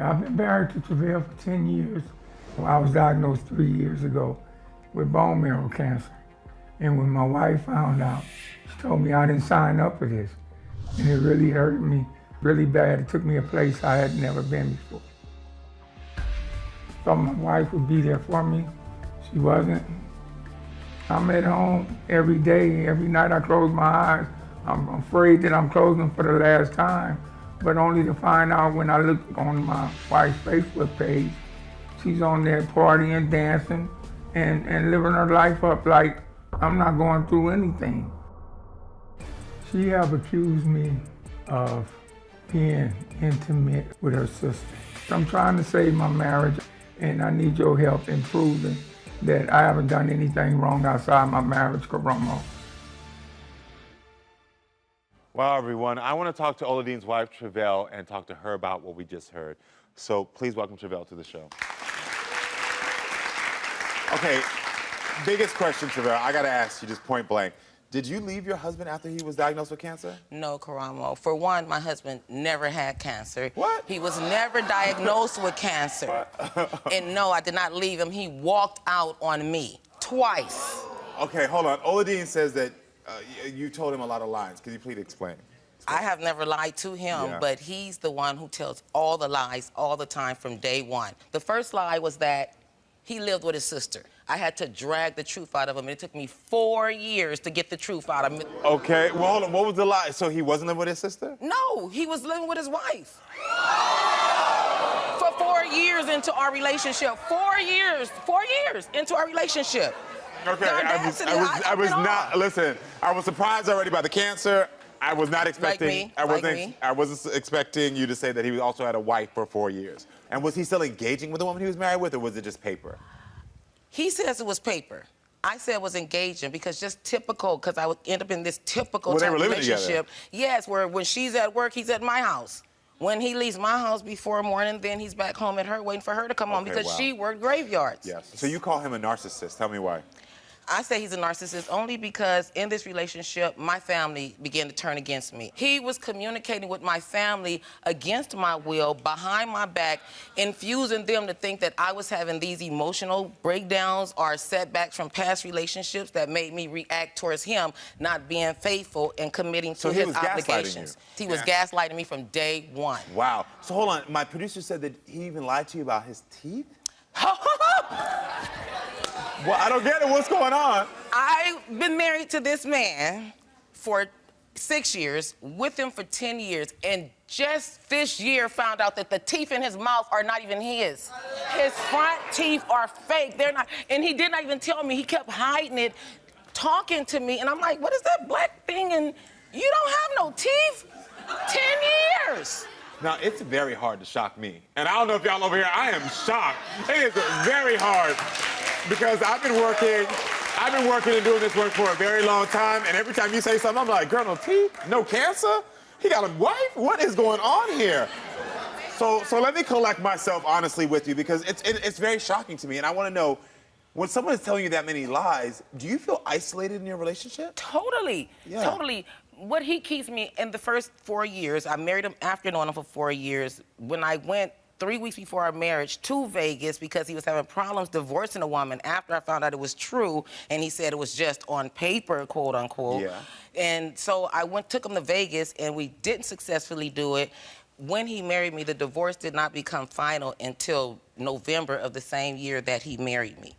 I've been married to Trevale for 10 years. I was diagnosed 3 years ago with bone marrow cancer. And when my wife found out, she told me I didn't sign up for this. And it really hurt me really bad. It took me a place I had never been before. Thought my wife would be there for me. She wasn't. I'm at home every day, every night I close my eyes. I'm afraid that I'm closing them for the last time, but only to find out when I look on my wife's Facebook page, she's on there partying, dancing, and living her life up like I'm not going through anything. She have accused me of being intimate with her sister. I'm trying to save my marriage, and I need your help in proving that I haven't done anything wrong outside my marriage, Karamo. Well, everyone, I want to talk to Oladean's wife, Trevale, and talk to her about what we just heard. So please welcome Trevale to the show. Okay, biggest question, Trevale, I got to ask you just point blank. Did you leave your husband after he was diagnosed with cancer? No, Karamo. For one, my husband never had cancer. What? He was never diagnosed with cancer. And no, I did not leave him. He walked out on me twice. Okay, hold on. Oladean says that you told him a lot of lies. Could you please explain? I have never lied to him, but he's the one who tells all the lies all the time from day one. The first lie was that he lived with his sister. I had to drag the truth out of him, and it took me 4 years to get the truth out of him. Okay, well, hold on. What was the lie? So he wasn't living with his sister? No, he was living with his wife. For 4 years into our relationship. 4 years into our relationship. Okay, I was not, listen, I was surprised already by the cancer. I was not expecting, I wasn't expecting you to say that he also had a wife for 4 years. And was he still engaging with the woman he was married with, or was it just paper? He says it was paper. I said it was engaging because just typical, because I would end up in this typical type of relationship. Yes, where when she's at work, he's at my house. When he leaves my house before morning, then he's back home at her waiting for her to come home because she worked graveyards. Yes. So you call him a narcissist. Tell me why. I say he's a narcissist only because in this relationship, my family began to turn against me. He was communicating with my family against my will, behind my back, infusing them to think that I was having these emotional breakdowns or setbacks from past relationships that made me react towards him not being faithful and committing to his obligations. He was gaslighting me from day one. Wow. So hold on. My producer said that he even lied to you about his teeth? Well, I don't get it. What's going on? I've been married to this man for 6 years, with him for 10 years, and just this year found out that the teeth in his mouth are not even his. His front teeth are fake. They're not, and he did not even tell me. He kept hiding it, talking to me, and I'm like, what is that black thing? And you don't have no teeth? 10 years. Now, it's very hard to shock me. And I don't know if y'all over here, I am shocked. It is very hard. Because I've been working and doing this work for a very long time, and every time you say something, I'm like, girl, no teeth, no cancer? He got a wife? What is going on here? So let me collect myself honestly with you, because it's very shocking to me, and I want to know, when someone is telling you that many lies, do you feel isolated in your relationship? Totally, totally. What he keeps me in the first 4 years, I married him after knowing him for 4 years. When I went 3 weeks before our marriage to Vegas because he was having problems divorcing a woman after I found out it was true, and he said it was just on paper, quote unquote. Yeah. And so I took him to Vegas, and we didn't successfully do it. When he married me, the divorce did not become final until November of the same year that he married me.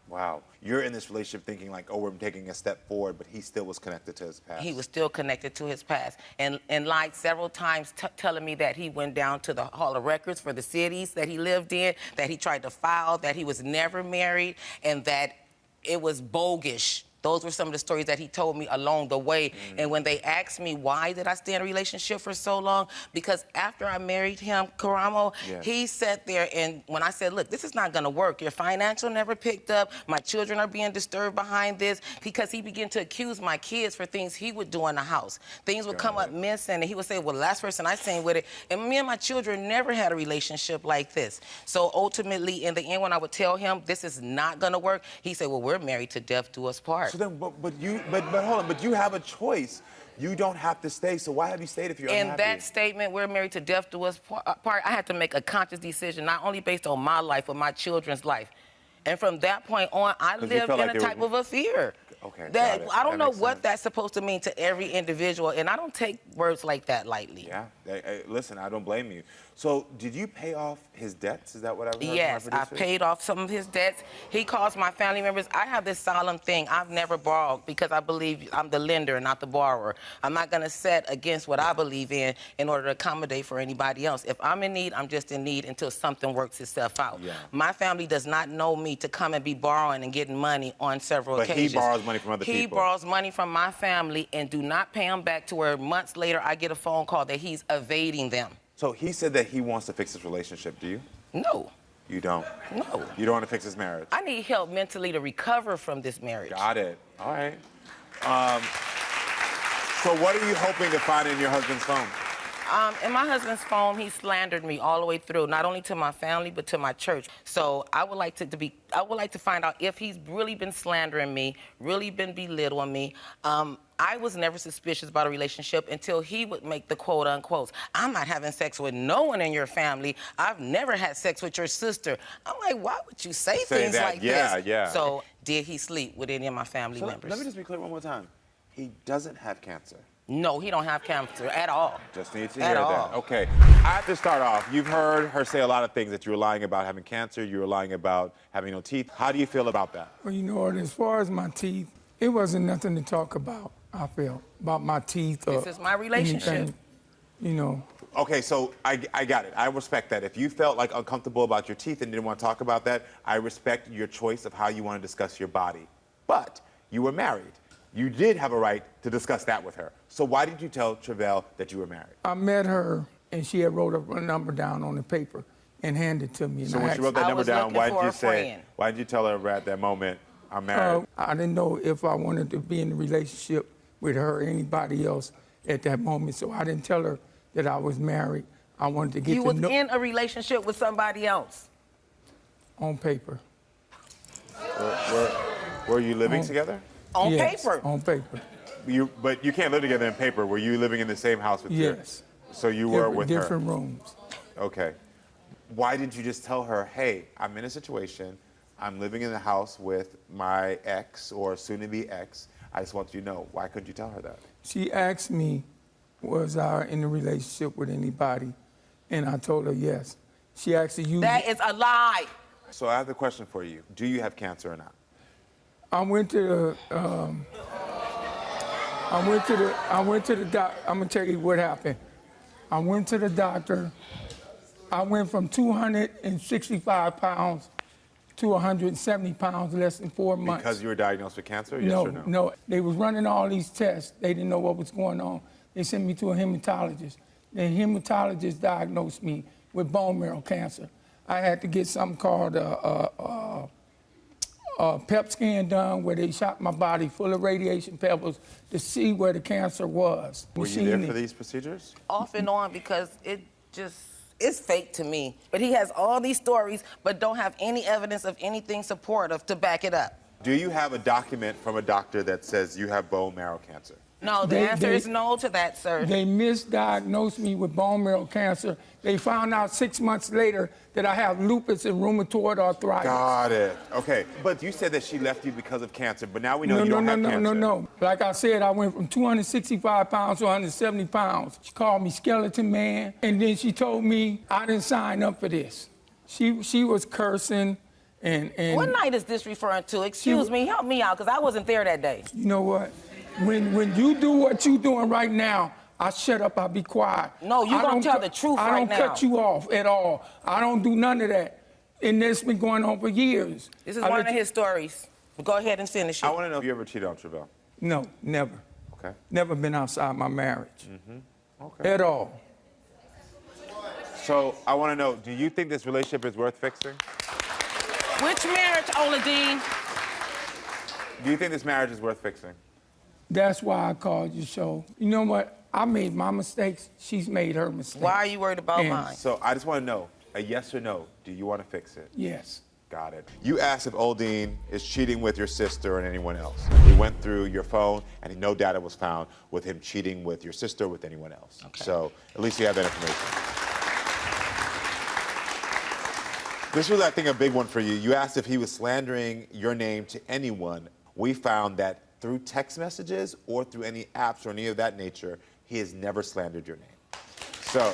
Wow. You're in this relationship thinking like, oh, we're taking a step forward, but he still was connected to his past. He was still connected to his past. And lied several times, telling me that he went down to the Hall of Records for the cities that he lived in, that he tried to file, that he was never married, and that it was bogus. Those were some of the stories that he told me along the way. And when they asked me why did I stay in a relationship for so long, because after I married him, Karamo, he sat there, and when I said, look, this is not gonna work. Your financial never picked up. My children are being disturbed behind this, because he began to accuse my kids for things he would do in the house. Things would come up missing, and he would say, well, the last person I seen with it, and me and my children never had a relationship like this. So ultimately, in the end, when I would tell him this is not gonna work, he said, well, we're married to death do us part. So then, but hold on, but you have a choice. You don't have to stay, so why have you stayed if you're unhappy? In that statement, we're married to death do us part, I had to make a conscious decision, not only based on my life, but my children's life. And from that point on, I lived in a type of a fear. Okay, that I don't know what sense. that's supposed to mean to every individual, and I don't take words like that lightly. Yeah, listen, I don't blame you. So, did you pay off his debts? Is that what I heard? Yes, I paid off some of his debts. He calls my family members. I have this solemn thing. I've never borrowed because I believe I'm the lender, not the borrower. I'm not going to set against what I believe in order to accommodate for anybody else. If I'm in need, I'm just in need until something works itself out. Yeah. My family does not know me to come and be borrowing and getting money on several occasions. But he borrows money from other people. He borrows money from my family and do not pay them back to where months later I get a phone call that he's evading them. So he said that he wants to fix his relationship. Do you? No. You don't? No. You don't want to fix his marriage? I need help mentally to recover from this marriage. Got it. All right. So what are you hoping to find in your husband's phone? In my husband's phone, he slandered me all the way through, not only to my family, but to my church. So I would like to find out if he's really been slandering me, really been belittling me. I was never suspicious about a relationship until he would make the quote unquotes. I'm not having sex with no one in your family. I've never had sex with your sister. I'm like, why would you say things that. like this? Yeah. So did he sleep with any of my family members? Let me just be clear one more time. He doesn't have cancer. No, he don't have cancer at all. Just need to hear that. Okay. I have to start off. You've heard her say a lot of things, that you were lying about having cancer, you were lying about having no teeth. How do you feel about that? Well, you know, as far as my teeth, it wasn't nothing to talk about, I feel, about my teeth or This is my relationship. anything, you know. Okay, so I got it. I respect that. If you felt like uncomfortable about your teeth and didn't want to talk about that, I respect your choice of how you want to discuss your body. But you were married. You did have a right to discuss that with her. So why did you tell Trevale that you were married? I met her, and she had wrote a number down on the paper and handed it to me. And so when she wrote that number down, why did you tell her at that moment, I'm married? I didn't know if I wanted to be in a relationship with her or anybody else at that moment, so I didn't tell her that I was married. I wanted to get to know. You was in a relationship with somebody else? On paper. Were you living together? On yes, paper? On paper. But you can't live together in paper. Were you living in the same house with her? Yes. So you were with her? Different rooms. Okay. Why didn't you just tell her, hey, I'm in a situation, I'm living in the house with my ex or soon-to-be ex, I just want you to know. Why couldn't you tell her that? She asked me, was I in a relationship with anybody? And I told her yes. She actually used That is a lie. So I have a question for you. Do you have cancer or not? I went to the doctor. I'm gonna tell you what happened. I went to the doctor. I went from 265 pounds to 170 pounds less than 4 months. Because you were diagnosed with cancer, yes or no? No. They was running all these tests. They didn't know what was going on. They sent me to a hematologist. The hematologist diagnosed me with bone marrow cancer. I had to get something called a PET scan done where they shot my body full of radiation pebbles to see where the cancer was. Were you there for these procedures? Off and on, because it's fake to me. But he has all these stories, but don't have any evidence of anything supportive to back it up. Do you have a document from a doctor that says you have bone marrow cancer? No, the answer is no to that, sir. They misdiagnosed me with bone marrow cancer. They found out 6 months later that I have lupus and rheumatoid arthritis. Got it. Okay. But you said that she left you because of cancer, but now we know you don't have cancer. No. Like I said, I went from 265 pounds to 170 pounds. She called me skeleton man, and then she told me I didn't sign up for this. She was cursing and... What night is this referring to? Excuse me, help me out, because I wasn't there that day. You know what? When you do what you're doing right now, I shut up, I be quiet. No, you're going to tell the truth right now. I don't cut you off at all. I don't do none of that. And this been going on for years. This is one of his stories. Go ahead and finish it. I want to know if you ever cheated on Trevale. No, never. Okay. Never been outside my marriage. Okay. At all. So I want to know, do you think this relationship is worth fixing? Which marriage, Oladean? Do you think this marriage is worth fixing? That's why I called your show. You know what? I made my mistakes. She's made her mistakes. Why are you worried about mine? So I just want to know, a yes or no, do you want to fix it? Yes. Got it. You asked if Oladean is cheating with your sister and anyone else. We went through your phone, and no data was found with him cheating with your sister or with anyone else. Okay. So at least you have that information. This was, I think, a big one for you. You asked if he was slandering your name to anyone. We found that through text messages or through any apps or any of that nature, he has never slandered your name. So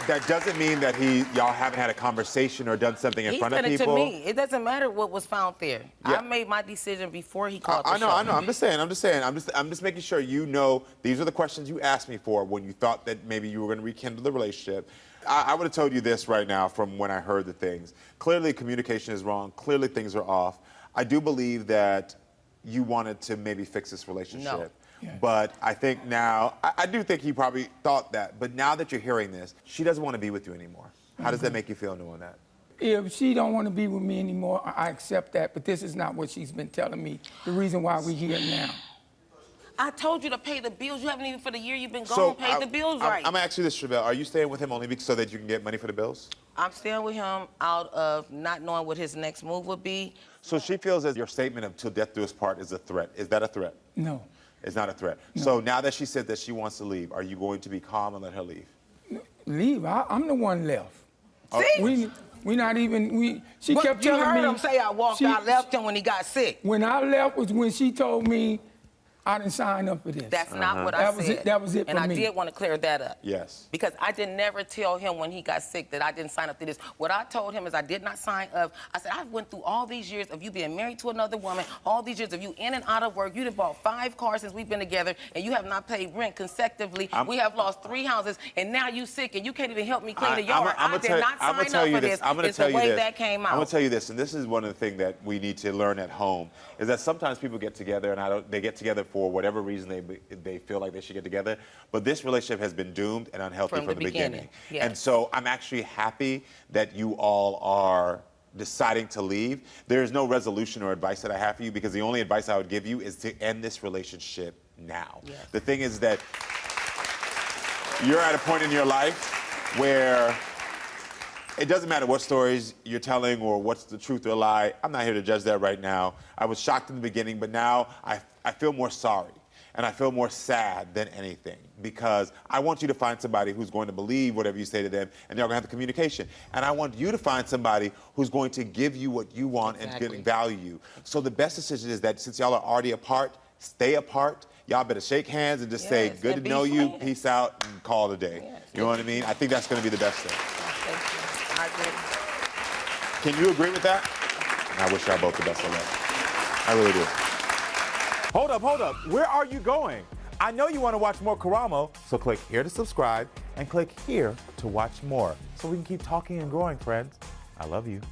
that doesn't mean that y'all haven't had a conversation or done something in front of people. He said it to me. It doesn't matter what was found there. Yeah. I made my decision before he called. I know. I'm just saying. I'm just making sure you know these are the questions you asked me for when you thought that maybe you were going to rekindle the relationship. I would have told you this right now from when I heard the things. Clearly, communication is wrong. Clearly, things are off. I do believe that you wanted to maybe fix this relationship. No. Yeah. But I think now, I do think he probably thought that. But now that you're hearing this, she doesn't want to be with you anymore. How does that make you feel knowing that? If she don't want to be with me anymore, I accept that. But this is not what she's been telling me. The reason why we're here now. I told you to pay the bills. You haven't even, for the year you've been gone, paid the bills right. I'm going to ask you this, Trevale. Are you staying with him only so that you can get money for the bills? I'm staying with him out of not knowing what his next move would be. So she feels that your statement of "till death do us part" is a threat. Is that a threat? No. It's not a threat. No. So now that she said that she wants to leave, are you going to be calm and let her leave? Leave? I'm the one left. See? We not even, she But kept you telling me. heard him say I walked out, left him when he got sick. When I left was when she told me I didn't sign up for this. That's not what I said. That was it for me. And I me. did want to clear that up. Yes. Because I did never tell him when he got sick that I didn't sign up to this. What I told him is I did not sign up. I said, I went through all these years of you being married to another woman, all these years of you in and out of work. You done bought 5 cars since we've been together, and you have not paid rent consecutively. We have lost 3 houses, and now you sick, and you can't even help me clean the yard. I did not sign up for this. It's the way that came out. I'm going to tell you this, and this is one of the things that we need to learn at home, is that sometimes people get together, and they get together for whatever reason they feel like they should get together. But this relationship has been doomed and unhealthy from the beginning. Yes. And so I'm actually happy that you all are deciding to leave. There is no resolution or advice that I have for you, because the only advice I would give you is to end this relationship now. Yes. The thing is that you're at a point in your life where it doesn't matter what stories you're telling or what's the truth or lie. I'm not here to judge that right now. I was shocked in the beginning, but now I feel more sorry. And I feel more sad than anything, because I want you to find somebody who's going to believe whatever you say to them, and they're going to have the communication. And I want you to find somebody who's going to give you what you want and value you. So the best decision is that since y'all are already apart, stay apart. Y'all better shake hands and just say, good to know you, peace out, and call it a day. Yes. You know what I mean? I think that's going to be the best thing. Thank you. I agree. Can you agree with that? And I wish y'all both the best of luck. I really do. Hold up. Where are you going? I know you want to watch more Karamo, so click here to subscribe and click here to watch more so we can keep talking and growing, friends. I love you.